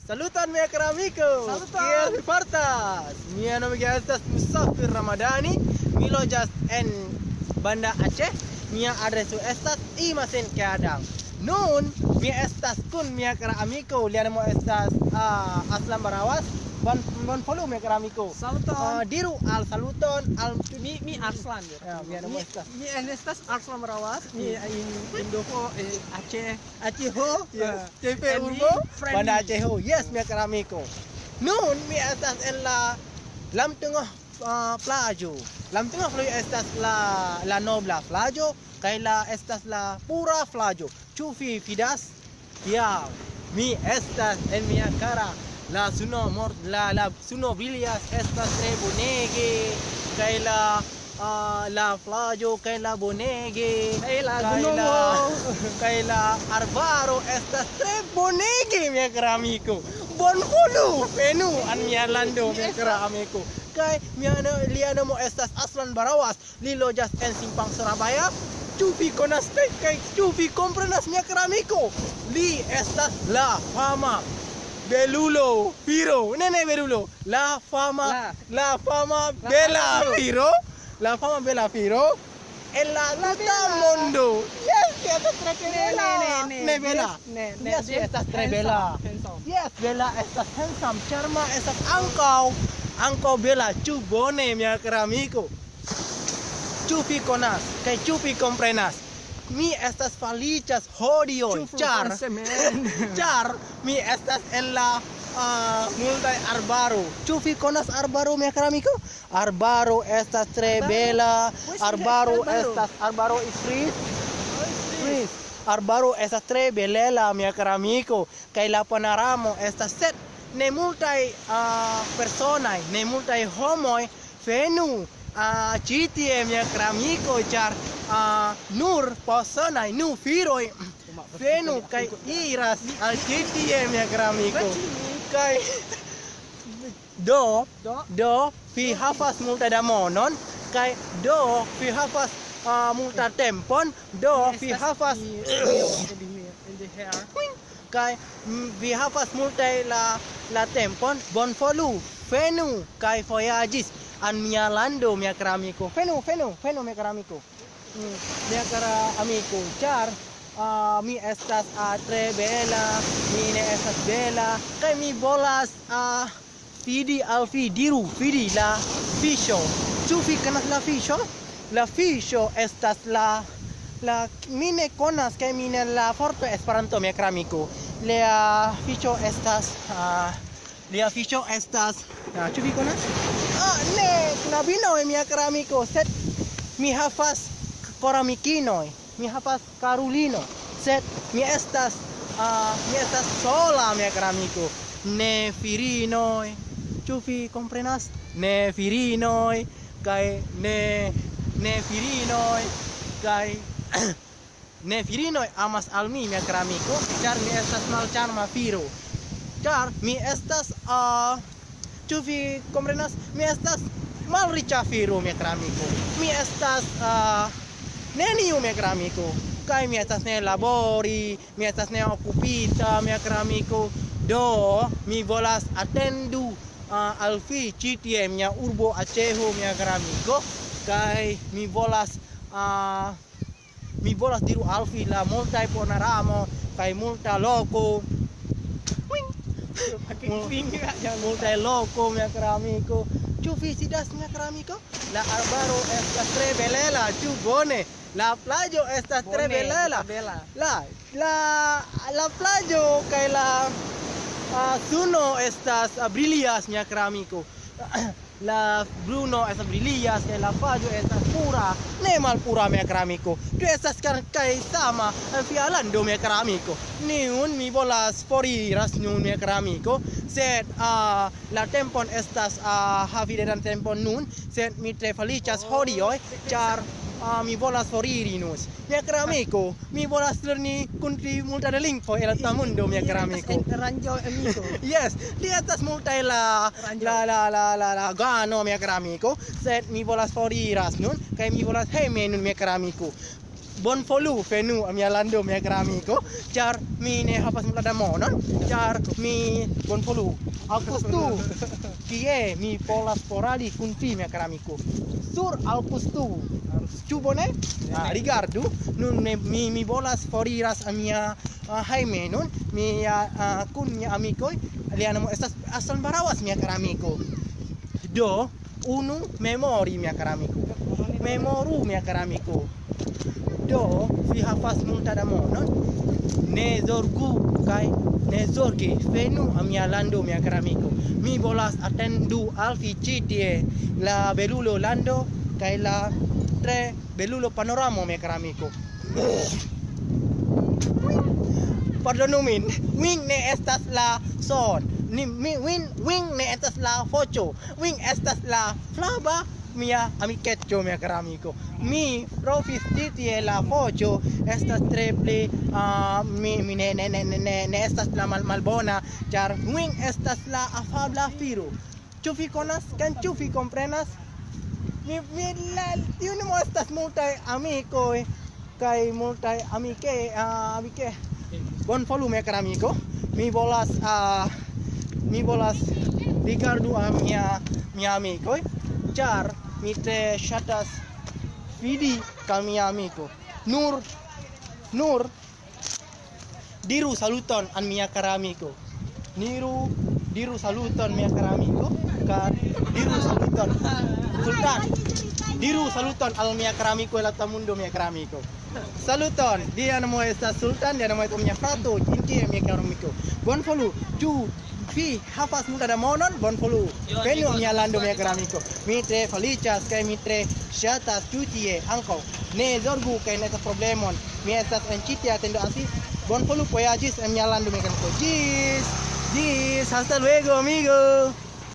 Saluton mia caro amico. Saluton. Kiel vi fartas? Mia nomo estas Musafir Ramadhani. Mi loĝas en Banda Aceh. Mia adreso estas Imasen Kadang. Nun mi estas kun mia caro amico. Lia nomo estas Aslam Barawas. Bon follow mia caro amico. Saluton. Diru al saluton al Mi Arslan. Ya, mi nomo estas Mi estas Arslan Merawas. Mi Indoko Aceh. Aceho. Yeah. TP And Urbo. we friendly. Banda Aceho. Yes, mia caro amico. Nun mi estas en la lam tengah plaĝo. Lam tengah plaĝo estas la nobla plaĝo kaj estas la pura plaĝo. Ĉu vi fidas? Ja, mi estas en mia kara. La suno brillas estas tre bonege kaj la plaĝo kaj la bonege Kaj la kaj gunomo. kaj la arbaro estas tre bonege, mia kara amiko. Bonvolu venu an mia lando, mia kara amiko. Kaj lia nomo estas Aslan Barawas. Li loĝas en Simpang Surabaya. Ĉu vi konas kaj ĉu vi komprenas, mia kara amiko? Li estas la fama belulo Firo. Ne belulo. La fama bela Firo. La fama bela Firo en la tuta mondo. Yes, estas tre bela. Ne bela. Yes, estas tre bela. Yes, bela estas handsome. Charma estas ankaŭ bela. Ĉu bone, mia kara amiko? Ĉu vi konas kaj ĉu vi komprenas? Mi estas feliĉas hodiaŭ, ĉar mi estas en la multaj arbaro. Ĉu vi konas arbaro, mia kara amiko? Arbaro estas tre bela. Arbaro is freeze. Arbaro estas tre belela, mia kara amiko. Kaj la panoramo estas sed ne multaj personoj, ne multaj homoj venu ĉi tie, mia kara amiko, ĉar nur personoj, nur viroj venu kaj iras al ĉi tie, mia kara amiko. Kaj do vi havas multe da monon kaj do vi havas multa tempon, do vi havas kaj vi havas multe la tempon. Bonvolu venu kaj vojaĝis an mia lando, mia kara amiko. Venu, mia kara amiko. Mia kara amiko, ĉar mi estas tre bela, mi ne estas bela, kaj mi volas vidi al vi. Diru, vidi la fiŝo. Ĉu vi konas la fiŝo? La fiŝo estas mi ne konas kaj mi ne la forto Esperanto, mia kara amiko. Lia fiŝo estas ĉu vi konas? Ne, knabinoj, mia kara amiko, sed mi havas koramikinoj. Mi havas karulino, sed mi estas sola, mia kara amiko. Ne virinoj. Ĉu vi komprenas? Ne virinoj kaj ne virinoj kaj ne virinoj amas al mi, mia kara amiko, ĉar mi estas malĉarma viro. Ĉar mi estas ĉu vi komprenas? Mi estas malriĉa viro, mia kara amiko. Mi estas neniu, mia kara amiko. Kaj mi estas ne labori, mi estas ne okupita, mia kara amiko. Do mi volas atendu al vi ĉi tie, mia urbo Aceho, mia kara amiko. Kaj mi volas diru al vi la multaj panoramo kaj multa loko. Multaj loko, mia kara amiko. Ĉu vi sidas, mia kara amiko? La arbaro estas tre belela, ĉu bone? La plaĝo estas tre belela. La plaĝo kaj la suno estas brillas, mia kara amiko. La bruno estas brillas kaj la plaĝo estas pura, ne malpura, mia kara amiko. Tu estas kaj sama en via lando, mia kara amiko. Nun mi volas foriras nun, mia kara amiko, sed la tempon estas havidetan tempon nun, sed mi tre feliĉas hodiaŭ, ĉar mi volas foriri nun. Mia kara amiko, mi volas lerni kun vi multa de lingvoj en la mondo, mia kara amiko. Ranjo amiko. Yes, li estas multaj la gano, mia kara amiko, sed mi volas foriras nun kaj mi volas hejme nun, mia kara amiko. Bonvolu fenu mia lando mia caro amico. Char mi ne hapas mulada monon. Char mi bonvolu. Alpustu. Kie mi polas poradi kunti mia caro amico. Sur alpustu. Cubone? Rigardu. Nun mi volas foriras a mia Jaime nun mia kun mia amico. Lianamo estas Aslan Barawas mia caro amico. Do unu memori mia caro amico. Memoru mia caro amico. Do vi havas multa da monon. Ne zorgu kai ne zorge fenu a mia lando mia caro amico. Mi volas atendu al vi ĉi tie la belulo lando kai la tre belulo panoramo mia caro amico. Pardonu min, wing ne estas la son. Wing ne estas la focho. Wing estas la flaba mia amikecho mia caro amico. Mi provis tie la focho estas tre pli mi ne estas la malbona char wing estas la afabla firo. Ĉu vi konas kaj ĉu vi komprenas? Mi tiu ne estas multaj amikoj kaj multaj amike. Bonvolu mia caro amico. Mi volas rigardu a mia amikoj char mi tre ŝatas vidi kal mia amiko. Nur diru saluton al mia kara amiko. Diru saluton mia kara amiko. Diru saluton Sultan. Diru saluton al mia kara amiko el Altamundo mia kara amiko. Saluton. Dia namo estas Sultan, dia namo mia frato, inti mia kara amiko. Bonvolu. Ĉu vi havas multa da monon? Bonvolu venu a mia lando mia caro amico. Mi tre feliĉas kaj mi tre ŝatas ĉi tie ankaŭ. Ne zorgu kaj ne estas problemon. Mi estas en ĉi tie atendo al vi. Bonvolu vojaĝis en mia lando mia caro amico. Ĝis hasta luego amigo.